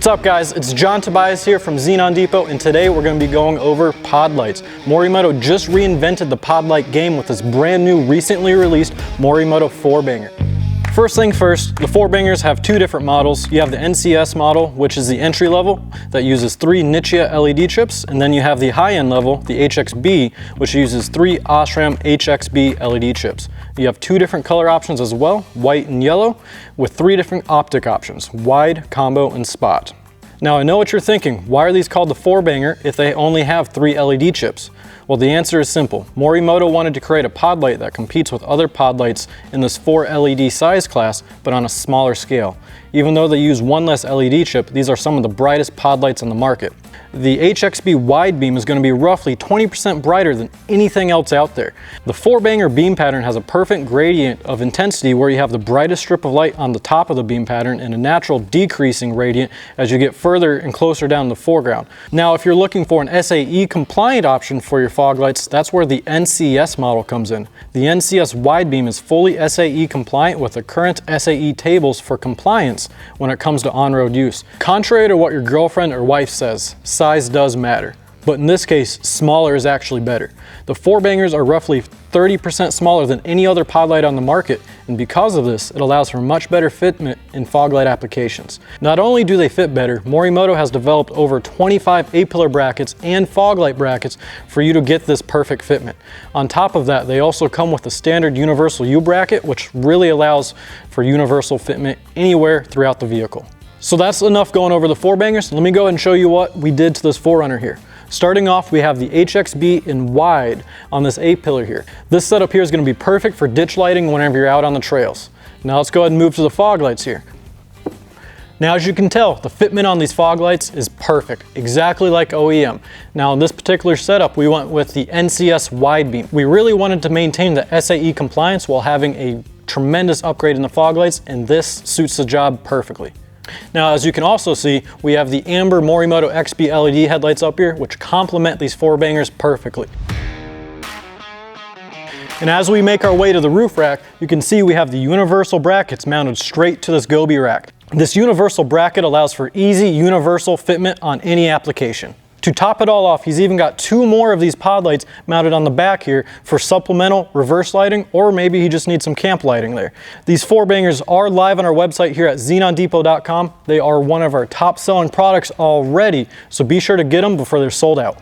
What's up guys, it's John Tobias here from XenonDepot, and today we're going to be going over pod lights. Morimoto just reinvented the pod light game with this brand new recently released Morimoto 4Banger. First thing first, the 4Bangers have two different models. You have the NCS model, which is the entry level, that uses 3 Nichia LED chips, and then you have the high-end level, the HXB, which uses 3 Osram HXB LED chips. You have 2 different color options as well, white and yellow, with 3 different optic options, wide, combo, and spot. Now I know what you're thinking, why are these called the 4Banger if they only have 3 LED chips? Well, the answer is simple. Morimoto wanted to create a pod light that competes with other pod lights in this 4 LED size class, but on a smaller scale. Even though they use 1 less LED chip, these are some of the brightest pod lights on the market. The HXB wide beam is going to be roughly 20% brighter than anything else out there. The 4Banger beam pattern has a perfect gradient of intensity where you have the brightest strip of light on the top of the beam pattern and a natural decreasing gradient as you get further and closer down the foreground. Now, if you're looking for an SAE compliant option for your fog lights, that's where the NCS model comes in. The NCS wide beam is fully SAE compliant with the current SAE tables for compliance when it comes to on-road use. Contrary to what your girlfriend or wife says, size does matter, but in this case, smaller is actually better. The 4Bangers are roughly 30% smaller than any other pod light on the market, and because of this, it allows for much better fitment in fog light applications. Not only do they fit better, Morimoto has developed over 25 A-pillar brackets and fog light brackets for you to get this perfect fitment. On top of that, they also come with the standard universal U-bracket, which really allows for universal fitment anywhere throughout the vehicle. So that's enough going over the 4Bangers. Let me go ahead and show you what we did to this 4Runner here. Starting off, we have the HXB in wide on this A-pillar here. This setup here is going to be perfect for ditch lighting whenever you're out on the trails. Now let's go ahead and move to the fog lights here. Now, as you can tell, the fitment on these fog lights is perfect, exactly like OEM. Now in this particular setup, we went with the NCS wide beam. We really wanted to maintain the SAE compliance while having a tremendous upgrade in the fog lights, and this suits the job perfectly. Now, as you can also see, we have the amber Morimoto XB LED headlights up here, which complement these 4Bangers perfectly. And as we make our way to the roof rack, you can see we have the universal brackets mounted straight to this goby rack. This universal bracket allows for easy universal fitment on any application. To top it all off, he's even got 2 more of these pod lights mounted on the back here for supplemental reverse lighting, or maybe he just needs some camp lighting there. These 4Bangers are live on our website here at XenonDepot.com. They are one of our top selling products already, so be sure to get them before they're sold out.